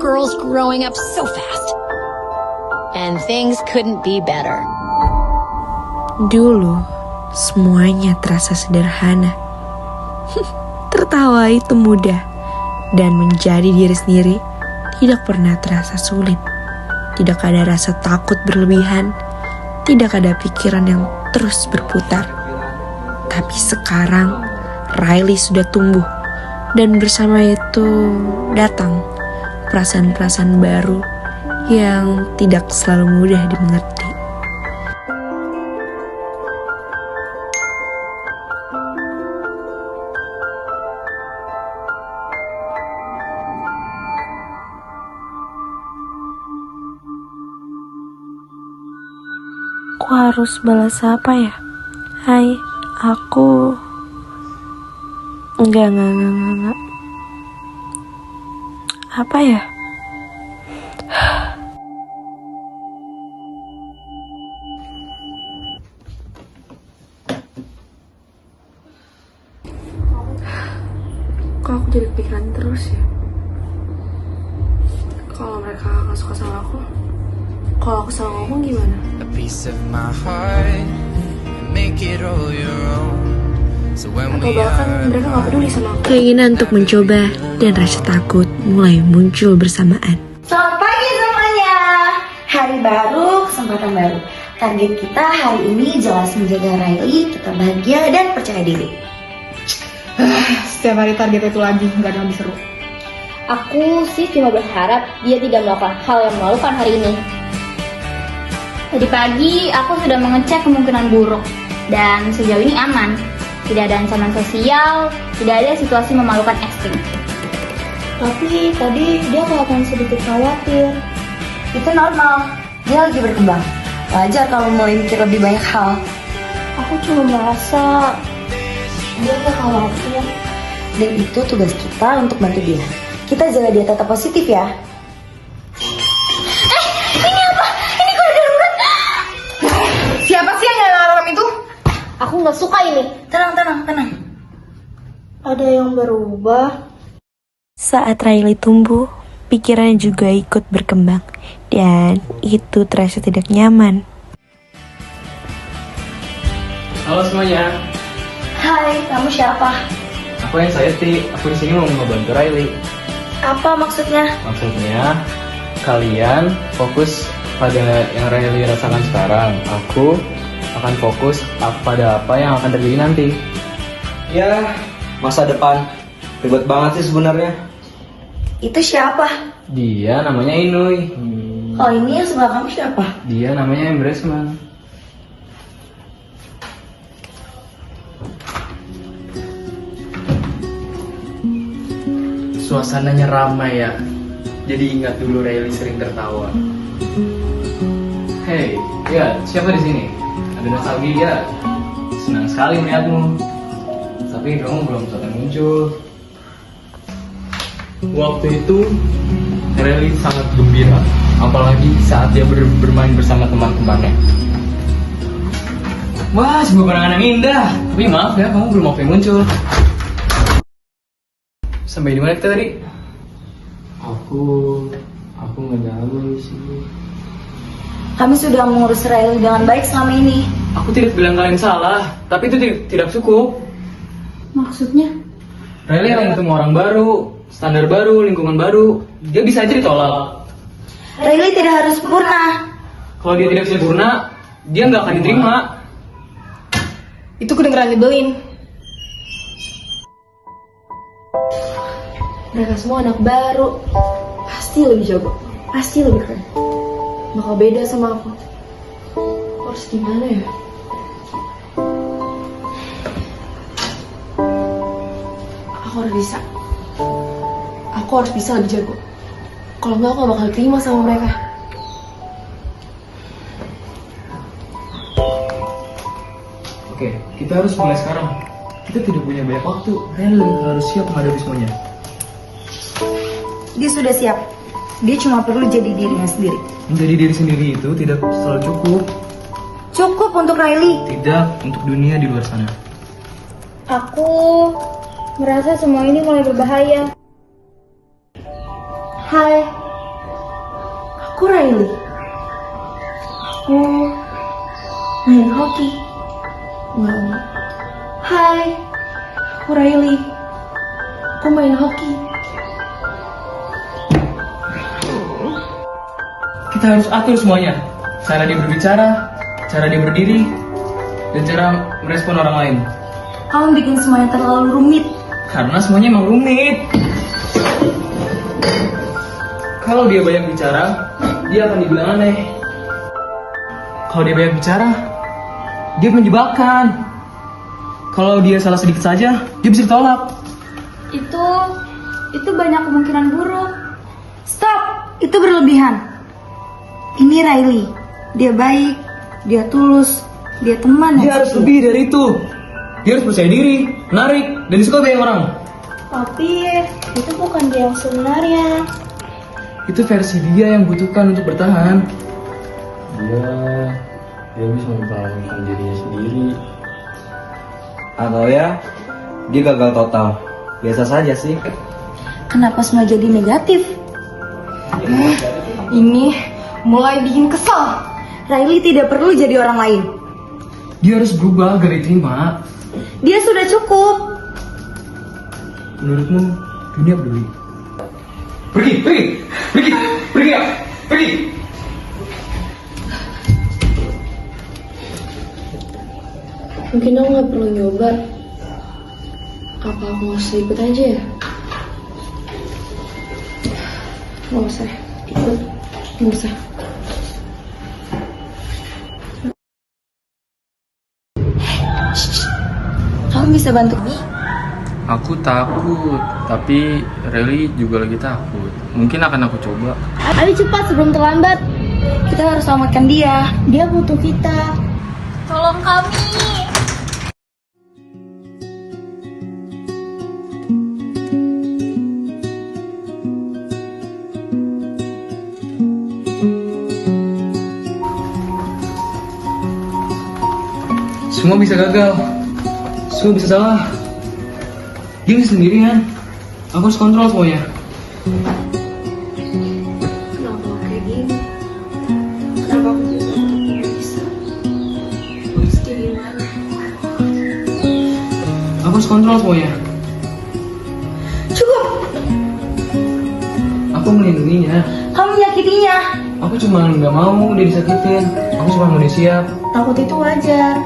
girls growing up so fast. And things couldn't be better. Dulu, semuanya terasa sederhana. Tertawa itu mudah, dan menjadi diri sendiri tidak pernah terasa sulit. Tidak ada rasa takut berlebihan, tidak ada pikiran yang terus berputar. Tapi sekarang, Riley sudah tumbuh, dan bersama itu datang perasaan-perasaan baru yang tidak selalu mudah dimengerti. Aku harus balas apa ya? Hai, aku... Enggak. Apa ya? Kok aku jadi pikiran terus ya? Kalau mereka gak suka sama aku, kalau aku salah ngomong gimana? A piece of my heart and make it all your own. So when Atau we bahkan are mereka gak peduli sama aku. Keinginan untuk mencoba dan rasa takut mulai muncul bersamaan. Selamat pagi semuanya. Hari baru, kesempatan baru. Target kita hari ini jelas menjaga Riley tetap bahagia dan percaya diri. Setiap hari target itu lagi, nggak ada yang lebih seru. Aku sih cuma berharap dia tidak melakukan hal yang memalukan hari ini. Tadi pagi aku sudah mengecek kemungkinan buruk dan sejauh ini aman. Tidak ada ancaman sosial, tidak ada situasi memalukan ekstrim. Tapi tadi dia kelihatan sedikit khawatir. Itu normal, dia lagi berkembang. Wajar kalau mulai mikir lebih banyak hal. Aku cuma merasa Dia gak khawatir. Dan itu tugas kita untuk bantu dia. Kita jaga dia tetap positif ya. Siapa sih yang nyalain alarm itu? aku nggak suka ini. Tenang. Ada yang berubah. Saat Riley tumbuh, pikirannya juga ikut berkembang. Dan itu terasa tidak nyaman. Halo semuanya, Hai, kamu siapa? aku yang Sayeti. Aku di sini mau ngebantu Riley. Apa maksudnya? Maksudnya, kalian fokus pada yang Riley rasakan sekarang. Aku akan fokus pada apa yang akan terjadi nanti. Ya, masa depan ribet banget sih sebenarnya. Itu siapa? Dia namanya Inui. Oh, ini yang sebelah kamu siapa? Dia namanya Embracement. Suasananya ramai ya. Jadi ingat dulu Riley sering tertawa. Hey, ya siapa di sini? Ada nostalgia? Senang sekali melihatmu. Tapi kamu belum sempat muncul. Waktu itu Riley sangat gembira, apalagi saat dia bermain bersama teman-temannya. Wah, sebuah kenangan yang indah. Tapi maaf ya, kamu belum waktu muncul. Sampai di mana kita tadi? Aku nggak tahu sih. Kami sudah mengurus Riley dengan baik selama ini. Aku tidak bilang kalian salah, tapi itu tidak cukup. Maksudnya? Riley akan ketemu orang baru, standar baru, lingkungan baru. Dia bisa aja ditolak. Riley tidak harus sempurna. Kalau dia tidak sempurna, dia nggak akan diterima. Itu kedengeran nyebelin. Mereka semua anak baru. Pasti lebih jago. Pasti lebih keren. Bakal beda sama aku. Harus gimana ya? Aku harus bisa. Aku harus bisa lebih jago. Kalau enggak, aku gak bakal terima sama mereka. Oke, kita harus mulai sekarang. Kita tidak punya banyak waktu. Riley harus siap menghadapi semuanya. Dia sudah siap. Dia cuma perlu jadi dirinya sendiri. Menjadi diri sendiri itu tidak selalu cukup. Cukup untuk Riley. Tidak untuk dunia di luar sana. Aku merasa semua ini mulai berbahaya. Hai, Aku Riley. Aku main hoki. Hai, aku Riley. Aku main hoki. Kita harus atur semuanya. Cara dia berbicara, cara dia berdiri, dan cara merespon orang lain. Kamu bikin semuanya terlalu rumit. Karena semuanya emang rumit. Kalau dia banyak bicara, dia akan dibilang aneh. Kalau dia banyak bicara, dia menjebakan. Kalau dia salah sedikit saja, dia bisa ditolak. Itu banyak kemungkinan buruk. Stop, itu berlebihan. Ini Riley, dia baik, dia tulus, dia teman. Dia harus lebih dari itu. Dia harus percaya diri, menarik, dan disukai banyak orang. Tapi itu bukan dia yang sebenarnya. Itu versi dia yang butuhkan untuk bertahan. Dia bisa memperlakukan dirinya sendiri. Atau ya, dia gagal total. Biasa saja sih. Kenapa semua jadi negatif? Ini mulai bikin kesel. Riley tidak perlu jadi orang lain. Dia harus berubah agar diterima. Dia sudah cukup. Menurutmu, dunia peduli? Pergi ya, pergi. Mungkin aku nggak perlu nyoba. Apa aku nggak usah ikut aja ya? Nggak usah ikut, nggak usah. Kamu bisa bantu Mi? Aku takut, tapi Riley juga lagi takut. Mungkin akan aku coba. Ayo cepat sebelum terlambat. Kita harus selamatkan dia. Dia butuh kita. Tolong kami. Semua bisa gagal, semua bisa salah. Dia bisa sendirian. Aku harus kontrol semuanya. Kenapa aku kayak gini? Kenapa aku juga nggak bisa? Pasti gimana? Aku harus kontrol semuanya. Cukup. Aku melindunginya. Kamu menyakitinya. Aku cuma nggak mau dia disakitin. Aku cuma mau dia siap. Takut itu wajar.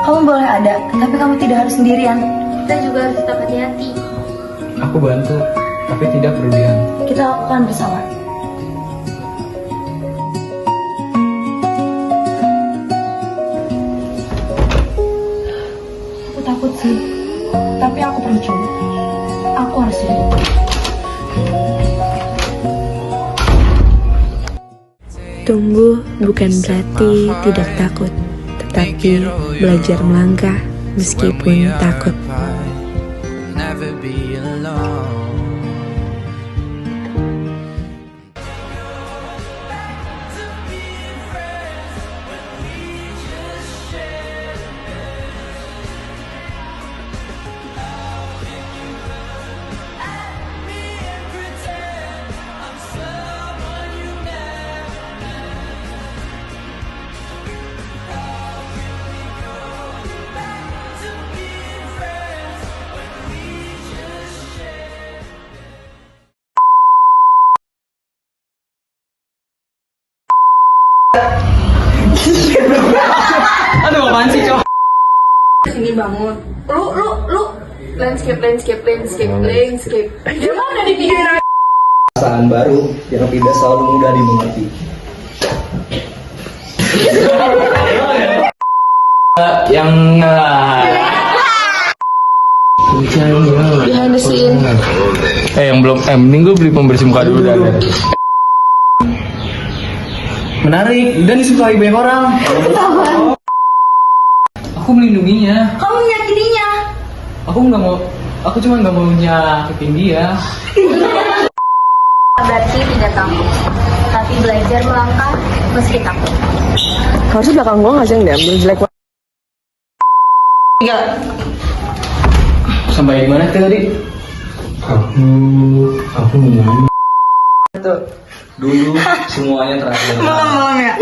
Kamu boleh ada, tapi kamu tidak harus sendirian. Kita juga harus tetap hati-hati. Aku bantu, tapi tidak berlebihan. Kita lakukan bersama. Aku takut sih, tapi aku perlu coba. Aku harus coba. Tumbuh bukan berarti tidak takut, tetapi belajar melangkah meskipun takut. Never be alone. Aduh, apaan sih, cowok? Sini bangun. Lu landscape. Gimana di pikiran? Perasaan baru yang tidak selalu mudah dimengerti. Behind the scene. Yang belum, mending gue beli pembersih muka dulu dah. Menarik dan disukai banyak orang. Aku melindunginya. Kamu menyakitinya. Aku cuma nggak mau nyakitin dia. Berarti tidak takut, tapi belajar melangkah meski takut. Harusnya belakang gua nggak sih yang diambil jelek banget. Sampai di mana kita tadi? Aku mau nanya. Dulu semuanya terakhir. Malam-malam ya.